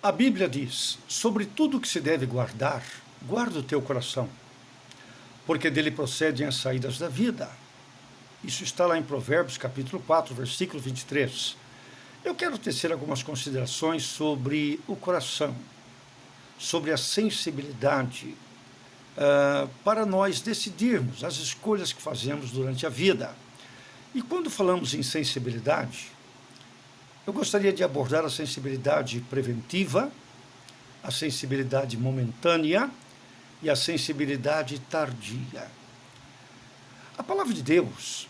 A Bíblia diz: sobre tudo que se deve guardar, guarda o teu coração, porque dele procedem as saídas da vida. Isso está lá em Provérbios, capítulo 4, versículo 23. Eu quero tecer algumas considerações sobre o coração, sobre a sensibilidade, para nós decidirmos as escolhas que fazemos durante a vida. E quando falamos em sensibilidade, eu gostaria de abordar a sensibilidade preventiva, a sensibilidade momentânea e a sensibilidade tardia. A palavra de Deus,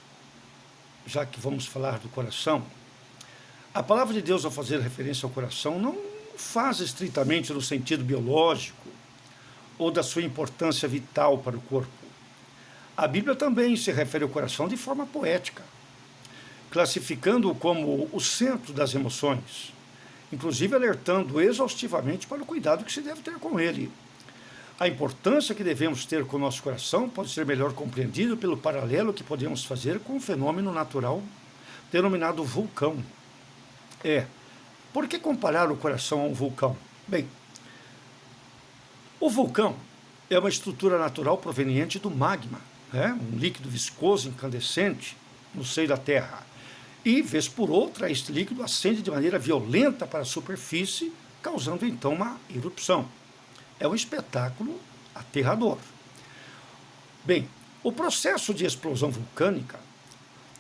já que vamos falar do coração, a palavra de Deus, ao fazer referência ao coração, não faz estritamente no sentido biológico ou da sua importância vital para o corpo. A Bíblia também se refere ao coração de forma poética, classificando-o como o centro das emoções, inclusive alertando exaustivamente para o cuidado que se deve ter com ele. A importância que devemos ter com o nosso coração pode ser melhor compreendido pelo paralelo que podemos fazer com um fenômeno natural denominado vulcão. Por que comparar o coração a um vulcão? Bem, o vulcão é uma estrutura natural proveniente do magma, um líquido viscoso incandescente no seio da Terra. E, vez por outra, este líquido ascende de maneira violenta para a superfície, causando então uma erupção. É um espetáculo aterrador. Bem, o processo de explosão vulcânica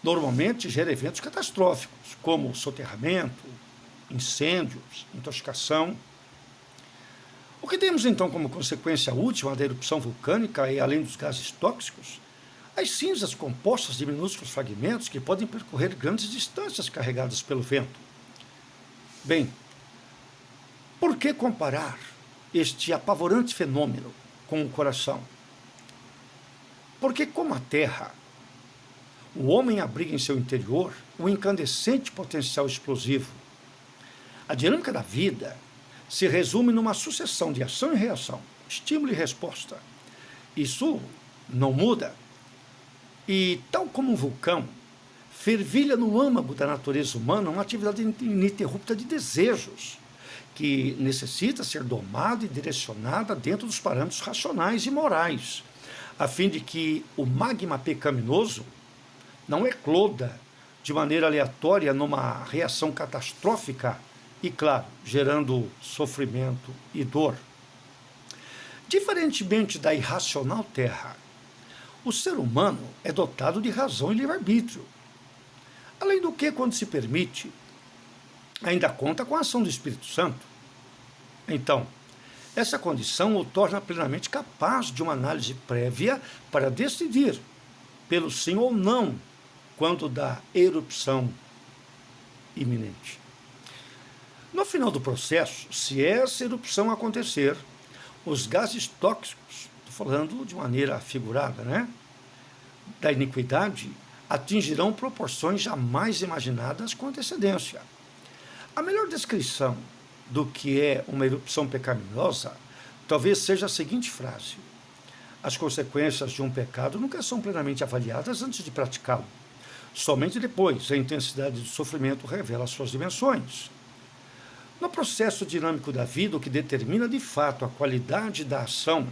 normalmente gera eventos catastróficos, como soterramento, incêndios, intoxicação. O que temos então como consequência última da erupção vulcânica é, além dos gases tóxicos, as cinzas compostas de minúsculos fragmentos que podem percorrer grandes distâncias carregadas pelo vento. Bem, por que comparar este apavorante fenômeno com o coração? Porque, como a Terra, o homem abriga em seu interior um incandescente potencial explosivo. A dinâmica da vida se resume numa sucessão de ação e reação, estímulo e resposta. Isso não muda. E, tal como um vulcão, fervilha no âmago da natureza humana uma atividade ininterrupta de desejos, que necessita ser domada e direcionada dentro dos parâmetros racionais e morais, a fim de que o magma pecaminoso não ecloda de maneira aleatória numa reação catastrófica e, claro, gerando sofrimento e dor. Diferentemente da irracional Terra, o ser humano é dotado de razão e livre-arbítrio. Além do que, quando se permite, ainda conta com a ação do Espírito Santo. Então, essa condição o torna plenamente capaz de uma análise prévia para decidir pelo sim ou não quando da erupção iminente. No final do processo, se essa erupção acontecer, os gases tóxicos, estou falando de maneira figurada, da iniquidade, atingirão proporções jamais imaginadas com antecedência. A melhor descrição do que é uma erupção pecaminosa talvez seja a seguinte frase: as consequências de um pecado nunca são plenamente avaliadas antes de praticá-lo. Somente depois a intensidade do sofrimento revela suas dimensões. No processo dinâmico da vida, o que determina de fato a qualidade da ação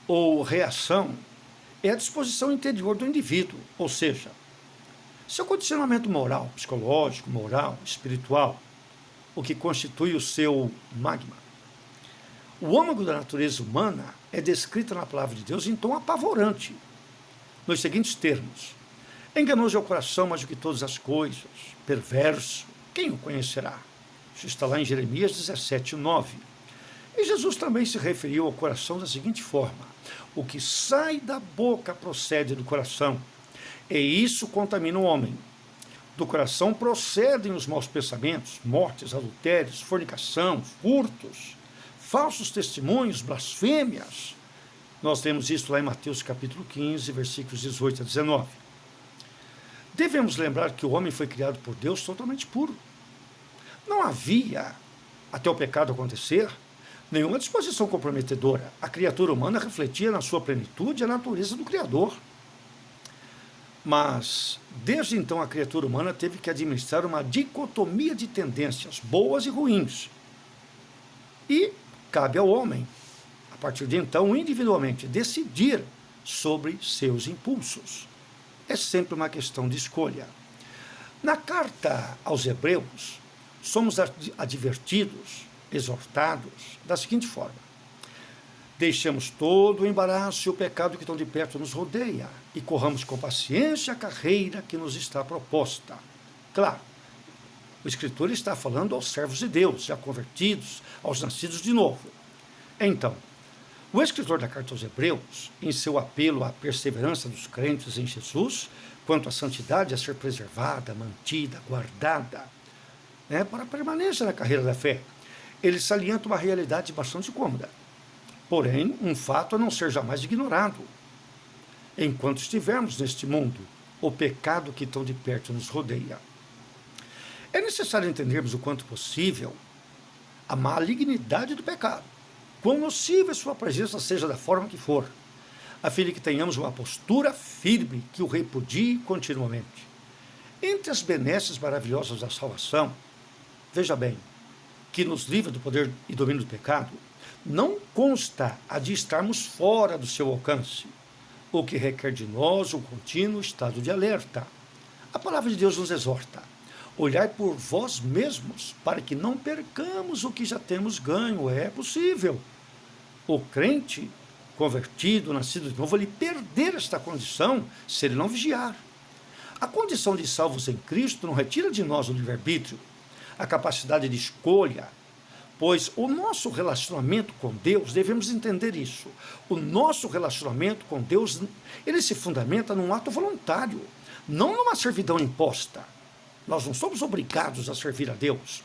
ou reação é a disposição interior do indivíduo, ou seja, seu condicionamento moral, psicológico, moral, espiritual, o que constitui o seu magma. O âmago da natureza humana é descrita na palavra de Deus em tom apavorante, nos seguintes termos: enganoso é o coração mais do que todas as coisas, perverso, quem o conhecerá? Isso está lá em Jeremias 17, 9. E Jesus também se referiu ao coração da seguinte forma: o que sai da boca procede do coração, e isso contamina o homem. Do coração procedem os maus pensamentos, mortes, adultérios, fornicação, furtos, falsos testemunhos, blasfêmias. Nós temos isso lá em Mateus capítulo 15, versículos 18 a 19. Devemos lembrar que o homem foi criado por Deus totalmente puro. Não havia, até o pecado acontecer, nenhuma disposição comprometedora. A criatura humana refletia na sua plenitude a natureza do Criador. Mas, desde então, a criatura humana teve que administrar uma dicotomia de tendências, boas e ruins, E cabe ao homem, a partir de então, individualmente, decidir sobre seus impulsos. É sempre uma questão de escolha. Na carta aos Hebreus, somos advertidos, exortados, da seguinte forma: deixemos todo o embaraço e o pecado que tão de perto nos rodeia e corramos com paciência a carreira que nos está proposta. Claro, o escritor está falando aos servos de Deus, já convertidos, aos nascidos de novo. Então, o escritor da carta aos Hebreus, em seu apelo à perseverança dos crentes em Jesus, quanto à santidade a ser preservada, mantida, guardada, para a permanência na carreira da fé, ele salienta uma realidade bastante cômoda. Porém, um fato a não ser jamais ignorado. Enquanto estivermos neste mundo, o pecado que tão de perto nos rodeia. É necessário entendermos o quanto possível a malignidade do pecado, quão nociva sua presença seja da forma que for, a fim de que tenhamos uma postura firme que o repudie continuamente. Entre as benesses maravilhosas da salvação, veja bem, que nos livra do poder e domínio do pecado, não consta a de estarmos fora do seu alcance, o que requer de nós um contínuo estado de alerta. A palavra de Deus nos exorta: olhai por vós mesmos, para que não percamos o que já temos ganho. É possível o crente convertido, nascido de novo, ele perder esta condição se ele não vigiar. A condição de salvos em Cristo não retira de nós o livre-arbítrio, a capacidade de escolha, pois o nosso relacionamento com Deus, devemos entender isso, o nosso relacionamento com Deus, ele se fundamenta num ato voluntário, não numa servidão imposta. Nós não somos obrigados a servir a Deus.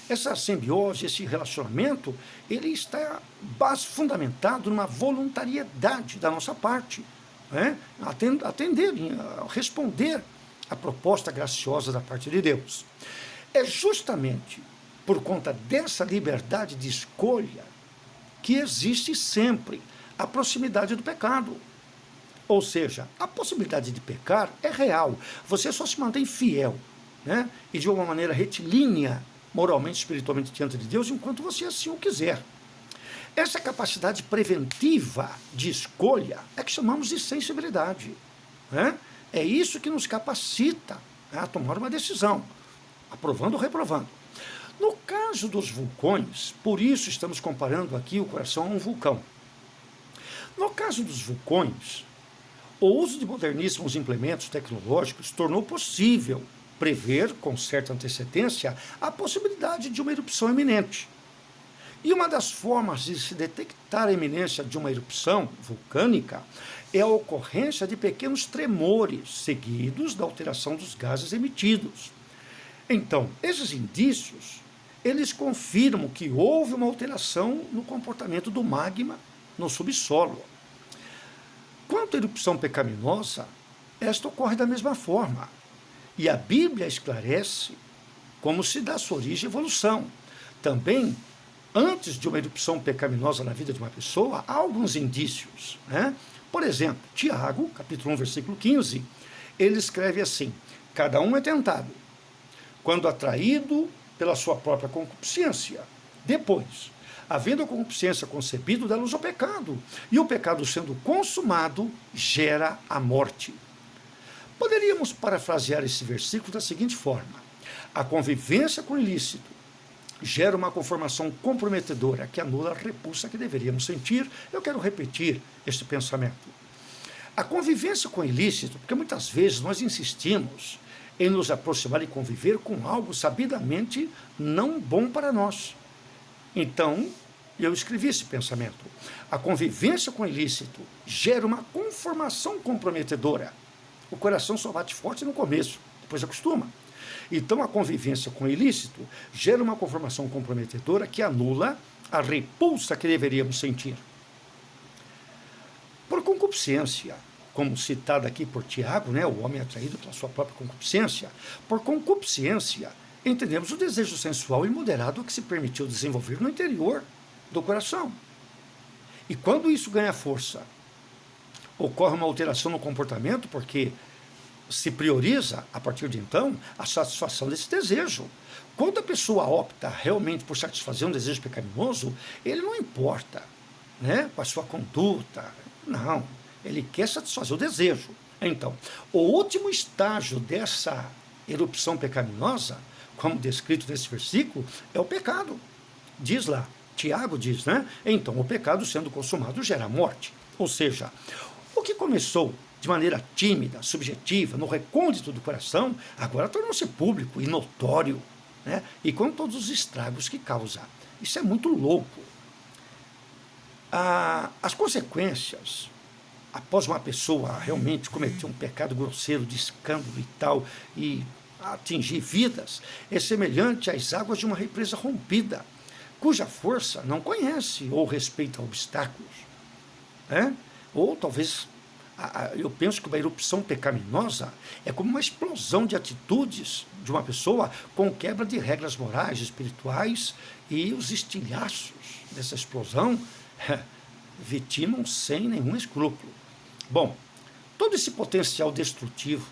Essa simbiose, esse relacionamento, ele está fundamentado numa voluntariedade da nossa parte, atender, responder à proposta graciosa da parte de Deus. É justamente por conta dessa liberdade de escolha que existe sempre a proximidade do pecado. Ou seja, a possibilidade de pecar é real, você só se mantém fiel, e de uma maneira retilínea, moralmente, espiritualmente diante de Deus, enquanto você assim o quiser. Essa capacidade preventiva de escolha é que chamamos de sensibilidade. É isso que nos capacita a tomar uma decisão, aprovando ou reprovando. No caso dos vulcões, por isso estamos comparando aqui o coração a um vulcão. No caso dos vulcões, o uso de moderníssimos implementos tecnológicos tornou possível prever, com certa antecedência, a possibilidade de uma erupção iminente. E uma das formas de se detectar a iminência de uma erupção vulcânica é a ocorrência de pequenos tremores, seguidos da alteração dos gases emitidos. Então, esses indícios, eles confirmam que houve uma alteração no comportamento do magma no subsolo. Quanto à erupção pecaminosa, esta ocorre da mesma forma. E a Bíblia esclarece como se dá sua origem e evolução. Também, antes de uma erupção pecaminosa na vida de uma pessoa, há alguns indícios. Por exemplo, Tiago, capítulo 1, versículo 15, ele escreve assim: cada um é tentado, quando atraído pela sua própria concupiscência. Depois, havendo a concupiscência concebido, dá luz ao pecado, e o pecado sendo consumado, gera a morte. Poderíamos parafrasear esse versículo da seguinte forma: a convivência com o ilícito gera uma conformação comprometedora que anula a repulsa que deveríamos sentir. Eu quero repetir este pensamento. A convivência com o ilícito, porque muitas vezes nós insistimos em nos aproximar e conviver com algo sabidamente não bom para nós. Então, eu escrevi esse pensamento. A convivência com o ilícito gera uma conformação comprometedora. O coração só bate forte no começo, depois acostuma. Então, a convivência com o ilícito gera uma conformação comprometedora que anula a repulsa que deveríamos sentir. Por concupiscência, como citado aqui por Tiago, o homem atraído pela sua própria concupiscência, por concupiscência, entendemos o desejo sensual imoderado que se permitiu desenvolver no interior do coração. E quando isso ganha força, ocorre uma alteração no comportamento, porque se prioriza, a partir de então, a satisfação desse desejo. Quando a pessoa opta realmente por satisfazer um desejo pecaminoso, ele não importa, né, com a sua conduta, não, ele quer satisfazer o desejo. Então, o último estágio dessa erupção pecaminosa, como descrito nesse versículo, é o pecado. Diz lá, Tiago diz, né? Então, o pecado sendo consumado gera morte. Ou seja, o que começou de maneira tímida, subjetiva, no recôndito do coração, agora tornou-se público e notório, né? E com todos os estragos que causa. Isso é muito louco. As consequências, após uma pessoa realmente cometer um pecado grosseiro de escândalo e tal, e atingir vidas, é semelhante às águas de uma represa rompida, cuja força não conhece ou respeita obstáculos. Né? Ou talvez, eu penso que uma erupção pecaminosa é como uma explosão de atitudes de uma pessoa com quebra de regras morais, espirituais, e os estilhaços dessa explosão vitimam sem nenhum escrúpulo. Bom, todo esse potencial destrutivo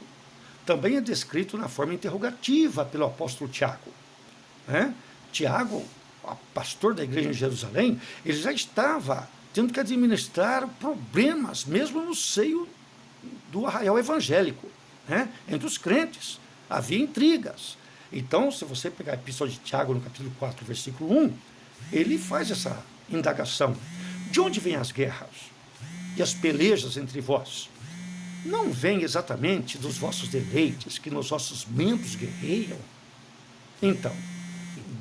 também é descrito na forma interrogativa pelo apóstolo Tiago. Né? Tiago, pastor da igreja em Jerusalém, ele já estava tendo que administrar problemas, mesmo no seio do arraial evangélico, né? Entre os crentes. Havia intrigas. Então, se você pegar a epístola de Tiago, no capítulo 4, versículo 1, ele faz essa indagação. De onde vêm as guerras e as pelejas entre vós? Não vem exatamente dos vossos deleites, que nos vossos membros guerreiam? Então,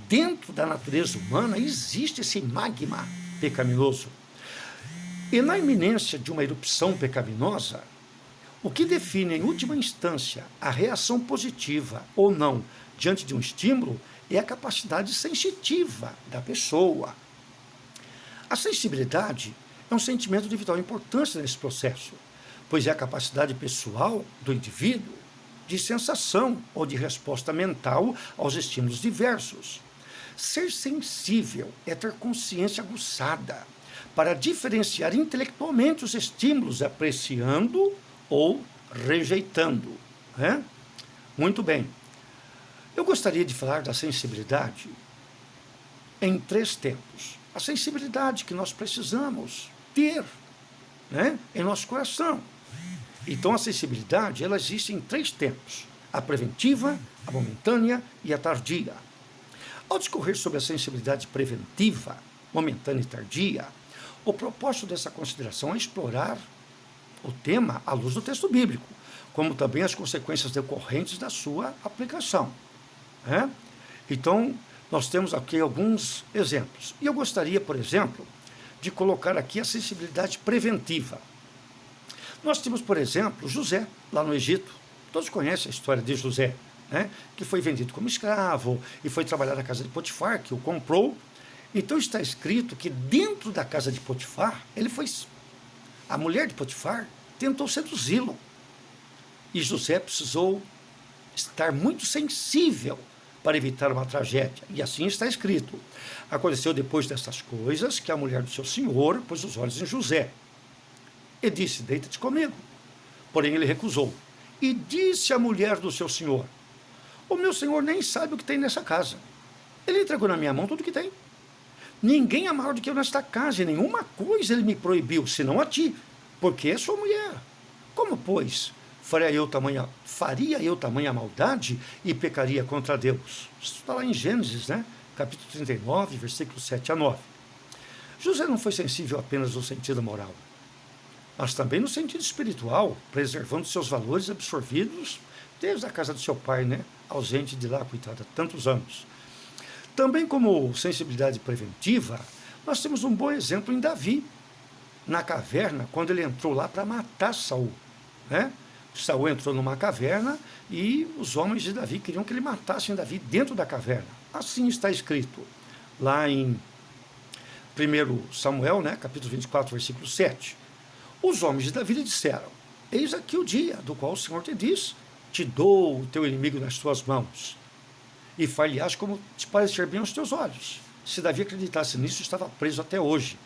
dentro da natureza humana existe esse magma pecaminoso. E na iminência de uma erupção pecaminosa, o que define em última instância a reação positiva ou não diante de um estímulo é a capacidade sensitiva da pessoa. A sensibilidade é um sentimento de vital importância nesse processo, pois é a capacidade pessoal do indivíduo de sensação ou de resposta mental aos estímulos diversos. Ser sensível é ter consciência aguçada para diferenciar intelectualmente os estímulos, apreciando ou rejeitando. Né? Muito bem. Eu gostaria de falar da sensibilidade em 3 tempos. A sensibilidade que nós precisamos ter, né, em nosso coração. Então, a sensibilidade, ela existe em 3 tempos: a preventiva, a momentânea e a tardia. Ao discorrer sobre a sensibilidade preventiva, momentânea e tardia, o propósito dessa consideração é explorar o tema à luz do texto bíblico, como também as consequências decorrentes da sua aplicação. Né? Então, nós temos aqui alguns exemplos. E eu gostaria, por exemplo, de colocar aqui a sensibilidade preventiva. Nós temos, por exemplo, José, lá no Egito. Todos conhecem a história de José, né? Que foi vendido como escravo e foi trabalhar na casa de Potifar, que o comprou. Então está escrito que dentro da casa de Potifar, a mulher de Potifar tentou seduzi-lo. E José precisou estar muito sensível para evitar uma tragédia. E assim está escrito. Aconteceu depois dessas coisas que a mulher do seu senhor pôs os olhos em José e disse: deita-te comigo. Porém ele recusou. E disse à mulher do seu senhor: o meu senhor nem sabe o que tem nessa casa. Ele entregou na minha mão tudo o que tem. Ninguém é maior do que eu nesta casa, e nenhuma coisa ele me proibiu, senão a ti, porque é sua mulher. Como, pois, faria eu tamanha maldade e pecaria contra Deus? Isso está lá em Gênesis, né? Capítulo 39, versículos 7 a 9. José não foi sensível apenas no sentido moral, mas também no sentido espiritual, preservando seus valores absorvidos desde a casa do seu pai, né? Ausente de lá, coitada, tantos anos. Também como sensibilidade preventiva, nós temos um bom exemplo em Davi, na caverna, quando ele entrou lá para matar Saul. Né? Saul entrou numa caverna e os homens de Davi queriam que ele matasse Davi dentro da caverna. Assim está escrito lá em 1 Samuel, né, capítulo 24, versículo 7. Os homens de Davi lhe disseram: eis aqui o dia do qual o Senhor te diz: te dou o teu inimigo nas tuas mãos, e far-lhe-ás como te parecer bem aos teus olhos. Se Davi acreditasse nisso, estava preso até hoje.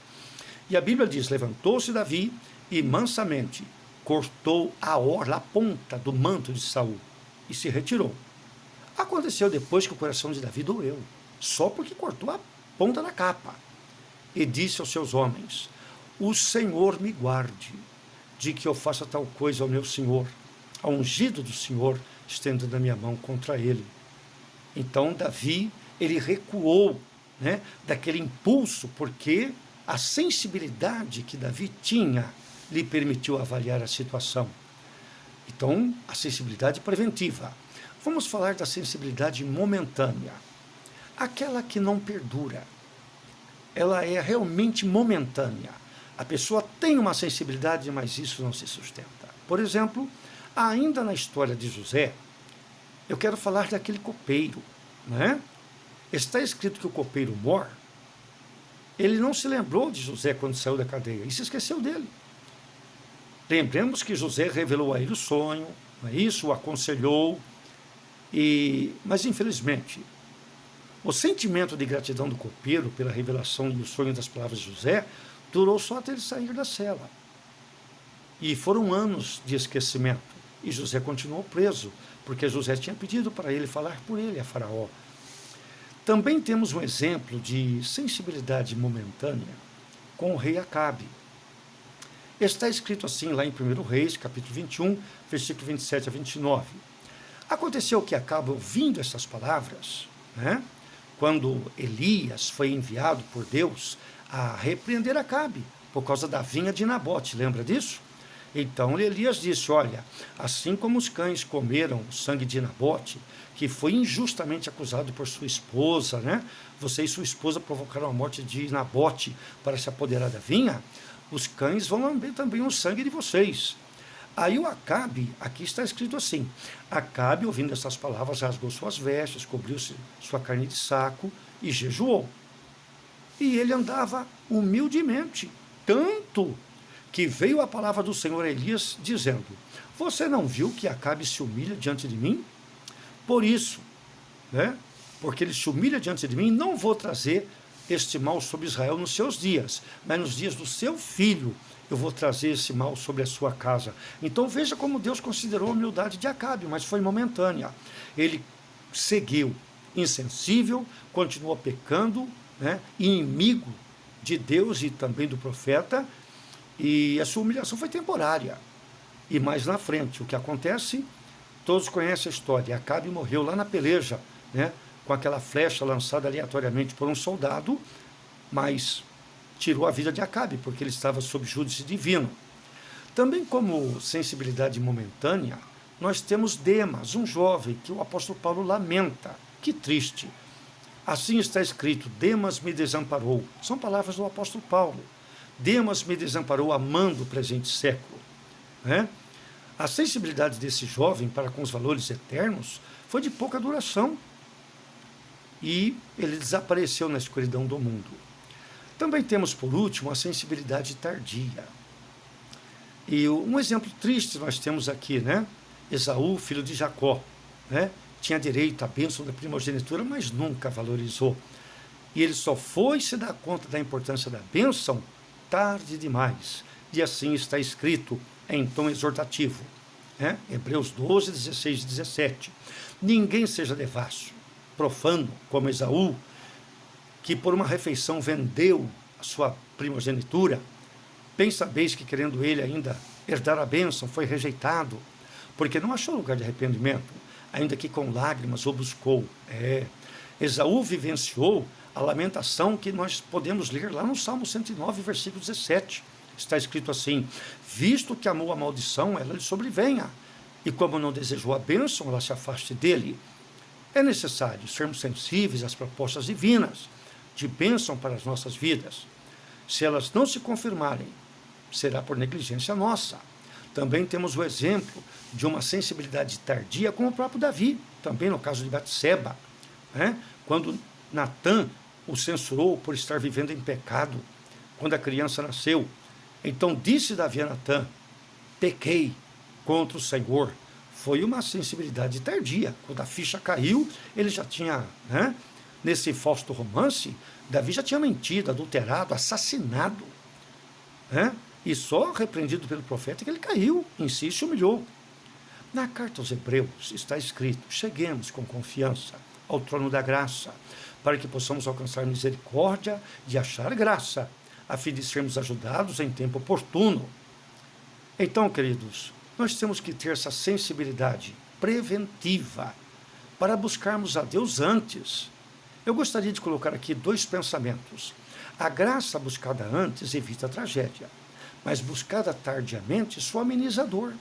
E a Bíblia diz: levantou-se Davi e mansamente cortou a orla, a ponta do manto de Saul e se retirou. Aconteceu depois que o coração de Davi doeu, só porque cortou a ponta da capa. E disse aos seus homens: o Senhor me guarde de que eu faça tal coisa ao meu senhor, ao ungido do Senhor, estendendo a minha mão contra ele. Então Davi, ele recuou, né, daquele impulso, porque a sensibilidade que Davi tinha lhe permitiu avaliar a situação. Então, a sensibilidade preventiva. Vamos falar da sensibilidade momentânea, aquela que não perdura. Ela é realmente momentânea. A pessoa tem uma sensibilidade, mas isso não se sustenta. Por exemplo, ainda na história de José, eu quero falar daquele copeiro, né? Está escrito que o copeiro Mor, ele não se lembrou de José quando saiu da cadeia e se esqueceu dele. Lembremos que José revelou a ele o sonho, não é isso? O aconselhou, mas infelizmente, o sentimento de gratidão do copeiro pela revelação e o sonho das palavras de José durou só até ele sair da cela. E foram anos de esquecimento. E José continuou preso, porque José tinha pedido para ele falar por ele a Faraó. Também temos um exemplo de sensibilidade momentânea com o rei Acabe. Está escrito assim lá em 1 Reis, capítulo 21, versículo 27 a 29. Aconteceu que Acabe, ouvindo essas palavras, né, quando Elias foi enviado por Deus a repreender Acabe, por causa da vinha de Nabote, lembra disso? Então Elias disse: olha, assim como os cães comeram o sangue de Nabote, que foi injustamente acusado por sua esposa, né? Você e sua esposa provocaram a morte de Nabote para se apoderar da vinha, os cães vão lamber também o sangue de vocês. Aí o Acabe, aqui está escrito assim: Acabe, ouvindo essas palavras, rasgou suas vestes, cobriu-se sua carne de saco e jejuou. E ele andava humildemente, tanto que veio a palavra do Senhor a Elias, dizendo: você não viu que Acabe se humilha diante de mim? Por isso, né, porque ele se humilha diante de mim, não vou trazer este mal sobre Israel nos seus dias, mas nos dias do seu filho eu vou trazer esse mal sobre a sua casa. Então veja como Deus considerou a humildade de Acabe, mas foi momentânea. Ele seguiu insensível, continuou pecando, né, inimigo de Deus e também do profeta, e a sua humilhação foi temporária. E mais na frente, o que acontece? Todos conhecem a história. Acabe morreu lá na peleja, né, com aquela flecha lançada aleatoriamente por um soldado, mas tirou a vida de Acabe, porque ele estava sob júdice divino. Também como sensibilidade momentânea, nós temos Demas, um jovem que o apóstolo Paulo lamenta. Que triste. Assim está escrito: Demas me desamparou. São palavras do apóstolo Paulo. Demas me desamparou amando o presente século. Né? A sensibilidade desse jovem para com os valores eternos foi de pouca duração. E ele desapareceu na escuridão do mundo. Também temos, por último, a sensibilidade tardia. E um exemplo triste nós temos aqui, né? Esaú, filho de Jacó, né? Tinha direito à bênção da primogenitura, mas nunca valorizou. E ele só foi se dar conta da importância da bênção tarde demais. E assim está escrito em tom exortativo, né? Hebreus 12, 16 e 17. Ninguém seja devasso, profano, como Esaú, que por uma refeição vendeu a sua primogenitura. Bem sabeis que, querendo ele ainda herdar a bênção, foi rejeitado, porque não achou lugar de arrependimento, ainda que com lágrimas o buscou. Esaú vivenciou a lamentação que nós podemos ler lá no Salmo 109, versículo 17. Está escrito assim: visto que amou a maldição, ela lhe sobrevenha, e como não desejou a bênção, ela se afaste dele. É necessário sermos sensíveis às propostas divinas de bênção para as nossas vidas. Se elas não se confirmarem, será por negligência nossa. Também temos o exemplo de uma sensibilidade tardia, como o próprio Davi, também no caso de Batseba, né? Quando Natã o censurou por estar vivendo em pecado, quando a criança nasceu. Então disse Davi a Natã: pequei contra o Senhor. Foi uma sensibilidade tardia. Quando a ficha caiu, ele já tinha, né, nesse fausto romance, Davi já tinha mentido, adulterado, assassinado, né, E só repreendido pelo profeta que ele caiu, em si se humilhou. Na carta aos Hebreus está escrito: cheguemos com confiança ao trono da graça, para que possamos alcançar misericórdia e achar graça, a fim de sermos ajudados em tempo oportuno. Então, queridos, nós temos que ter essa sensibilidade preventiva para buscarmos a Deus antes. Eu gostaria de colocar aqui 2 pensamentos. A graça buscada antes evita a tragédia, mas buscada tardiamente só ameniza a dor.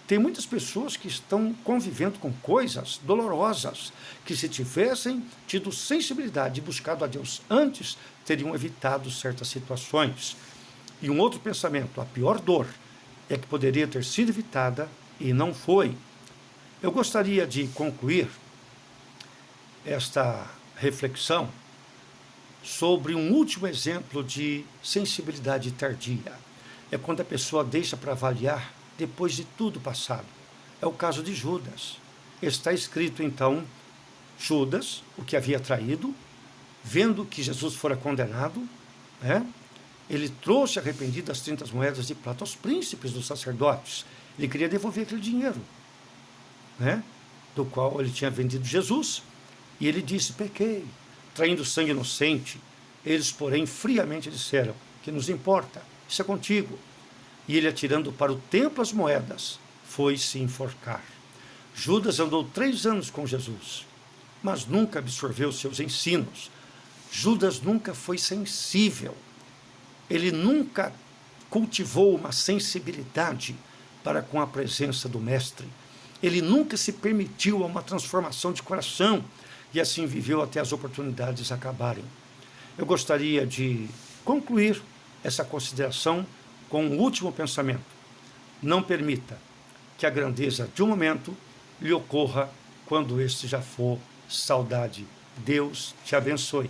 Tem muitas pessoas que estão convivendo com coisas dolorosas, que se tivessem tido sensibilidade e buscado a Deus antes, teriam evitado certas situações. E um outro pensamento: a pior dor é que poderia ter sido evitada e não foi. Eu gostaria de concluir esta reflexão sobre um último exemplo de sensibilidade tardia. É quando a pessoa deixa para avaliar depois de tudo passado. É o caso de Judas. Está escrito então: Judas, o que havia traído, vendo que Jesus fora condenado, ele trouxe arrependido as 30 moedas de prata aos príncipes dos sacerdotes. Ele queria devolver aquele dinheiro, do qual ele tinha vendido Jesus. E ele disse: pequei, traindo sangue inocente. Eles, porém, friamente disseram: que nos importa? Isso é contigo. E ele, atirando para o templo as moedas, foi se enforcar. Judas andou 3 anos com Jesus, mas nunca absorveu seus ensinos. Judas nunca foi sensível. Ele nunca cultivou uma sensibilidade para com a presença do Mestre. Ele nunca se permitiu a uma transformação de coração e assim viveu até as oportunidades acabarem. Eu gostaria de concluir essa consideração com um último pensamento: não permita que a grandeza de um momento lhe ocorra quando este já for saudade. Deus te abençoe.